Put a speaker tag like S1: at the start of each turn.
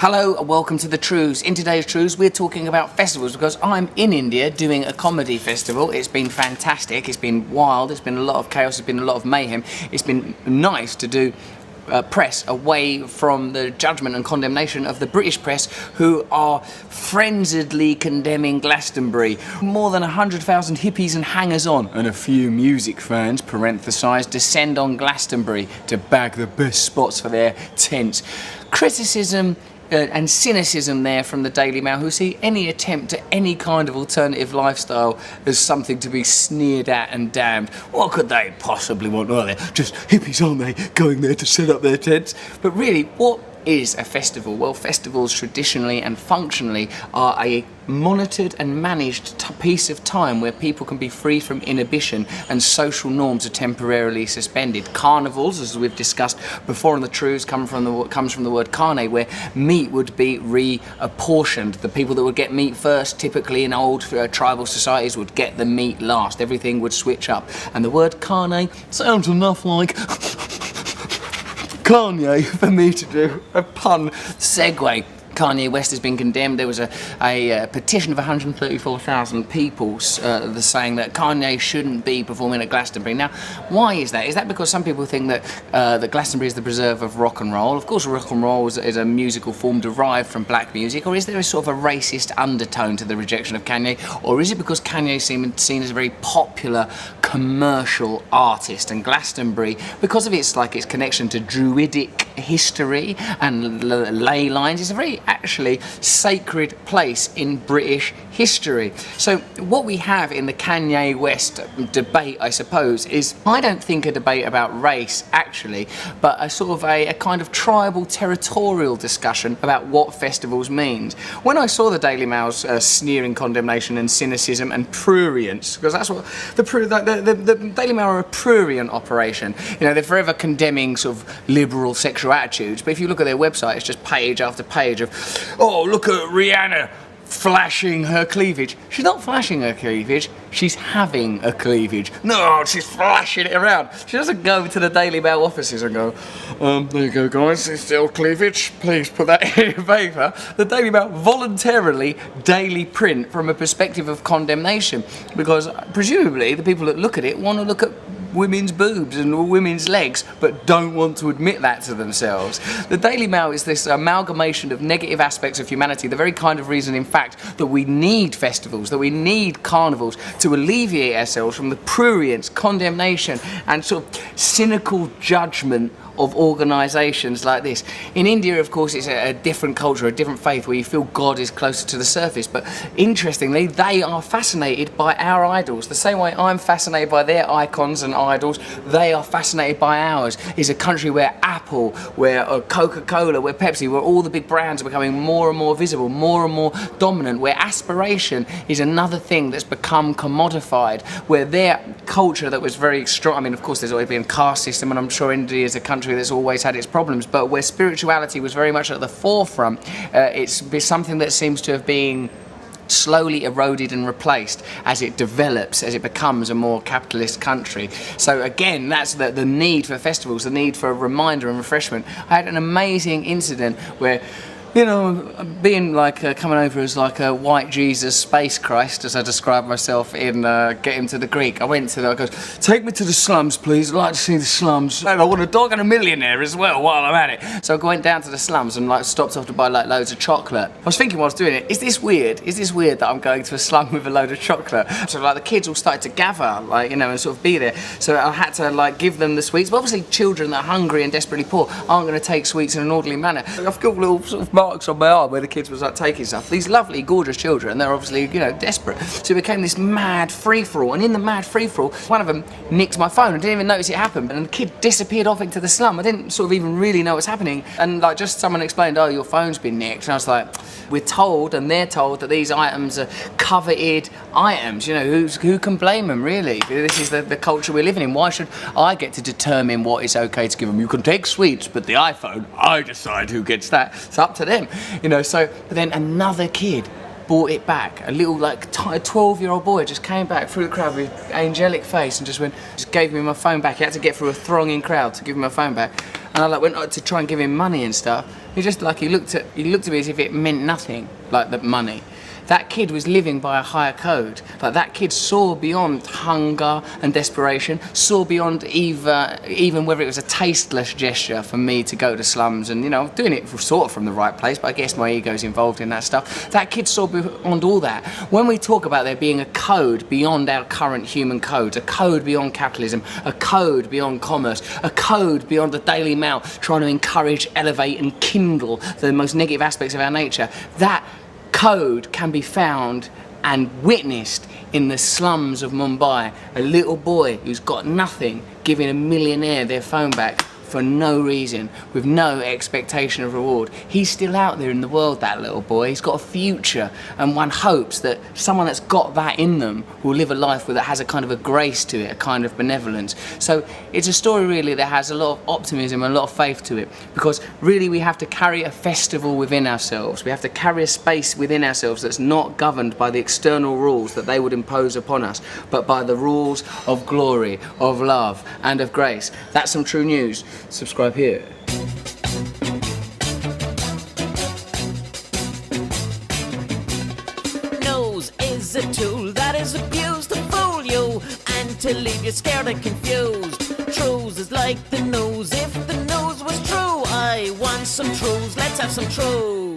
S1: Hello and welcome to the Trews. In today's Trews we're talking about festivals because I'm in India doing a comedy festival. It's been fantastic, it's been wild, it's been a lot of chaos, it's been a lot of mayhem. It's been nice to do press away from the judgment and condemnation of the British press, who are frenziedly condemning Glastonbury. More than 100,000 hippies and hangers-on and a few music fans, parenthesised, descend on Glastonbury to bag the best spots for their tents. Criticism and cynicism there from the Daily Mail, who see any attempt at any kind of alternative lifestyle as something to be sneered at and damned. What could they possibly want? Are they just hippies, aren't they, going there to set up their tents? But really, what is a festival? Well, festivals traditionally and functionally are a monitored and managed piece of time where people can be free from inhibition and social norms are temporarily suspended. Carnivals, as we've discussed before in the Trews, comes from the word Kanye, where meat would be reapportioned. The people that would get meat first, typically in old tribal societies, would get the meat last. Everything would switch up. And the word Kanye sounds enough like Kanye for me to do a pun segue. Kanye West has been condemned. There was a petition of 134,000 people saying that Kanye shouldn't be performing at Glastonbury. Now, why is that? Is that because some people think that Glastonbury is the preserve of rock and roll? Of course, rock and roll is a musical form derived from black music. Or is there a sort of a racist undertone to the rejection of Kanye? Or is it because Kanye is seen as a very popular commercial artist, and Glastonbury, because of its connection to druidic history and ley lines, is a very actually sacred place in British history. So what we have in the Kanye West debate, I suppose, is, I don't think a debate about race actually, but a sort of a kind of tribal territorial discussion about what festivals means. When I saw the Daily Mail's sneering condemnation and cynicism and prurience, because that's what the Daily Mail are a prurient operation. You know, they're forever condemning sort of liberal sexual attitudes, but if you look at their website, it's just page after page of, oh, look at Rihanna flashing her cleavage. She's not flashing her cleavage, she's having a cleavage. No, she's flashing it around. She doesn't go to the Daily Mail offices and go, there you go guys, it's still cleavage, please put that in your paper. The Daily Mail voluntarily daily print from a perspective of condemnation, because presumably the people that look at it want to look at women's boobs and women's legs, but don't want to admit that to themselves. The Daily Mail is this amalgamation of negative aspects of humanity, the very kind of reason, in fact, that we need festivals, that we need carnivals to alleviate ourselves from the prurience, condemnation, and sort of cynical judgment of organisations like this. In India, of course, it's a different culture, a different faith, where you feel God is closer to the surface, but interestingly, they are fascinated by our idols. The same way I'm fascinated by their icons and idols, they are fascinated by ours. It's a country where Apple, where coca-cola, where Pepsi, where all the big brands are becoming more and more visible, more and more dominant, where aspiration is another thing that's become commodified, where their culture that was very strong, I mean, of course, there's always been a caste system, and I'm sure India is a country that's always had its problems, but where spirituality was very much at the forefront, it's something that seems to have been slowly eroded and replaced as it develops, as it becomes a more capitalist country. So again, that's the need for festivals, the need for a reminder and refreshment. I had an amazing incident where, you know, being coming over as like a white Jesus, space Christ, as I describe myself in Get Him to the Greek. I went to I goes, take me to the slums, please. I'd like to see the slums. And I want a dog and a millionaire as well while I'm at it. So I went down to the slums and stopped off to buy loads of chocolate. I was thinking while I was doing it, is this weird? Is this weird that I'm going to a slum with a load of chocolate? So the kids all started to gather, and sort of be there. So I had to give them the sweets. But obviously children that are hungry and desperately poor aren't going to take sweets in an orderly manner. I've got little sort of marks on my arm where the kids was taking stuff. These lovely, gorgeous children, they're obviously, desperate. So it became this mad free-for-all, and in the mad free-for-all, one of them nicked my phone. I didn't even notice it happened, and the kid disappeared off into the slum. I didn't sort of even really know what's happening, and just someone explained, oh, your phone's been nicked, and I was like, we're told, and they're told, that these items are coveted items. Who can blame them, really? This is the culture we're living in. Why should I get to determine what is okay to give them? You can take sweets, but the iPhone, I decide who gets that. It's up to them. But then another kid brought it back. A little 12-year-old boy just came back through the crowd with angelic face and just gave me my phone back. He had to get through a thronging crowd to give me my phone back. And I went to try and give him money and stuff. He just like he looked at me as if it meant nothing, like the money. That kid was living by a higher code. Like that kid saw beyond hunger and desperation, saw beyond even whether it was a tasteless gesture for me to go to slums and, you know, doing it sort of from the right place, but I guess my ego's involved in that stuff. That kid saw beyond all that. When we talk about there being a code beyond our current human codes, a code beyond capitalism, a code beyond commerce, a code beyond the Daily Mail trying to encourage, elevate and kindle the most negative aspects of our nature, that code can be found and witnessed in the slums of Mumbai. A little boy who's got nothing giving a millionaire their phone back for no reason, with no expectation of reward. He's still out there in the world, that little boy. He's got a future, and one hopes that someone that's got that in them will live a life that has a kind of a grace to it, a kind of benevolence. So it's a story really that has a lot of optimism and a lot of faith to it, because really we have to carry a festival within ourselves. We have to carry a space within ourselves that's not governed by the external rules that they would impose upon us, but by the rules of glory, of love and of grace. That's some true news. Subscribe here.
S2: Nose is a tool that is abused to fool you and to leave you scared and confused. Trews is like the nose. If the nose was true, I want some Trews. Let's have some Trews.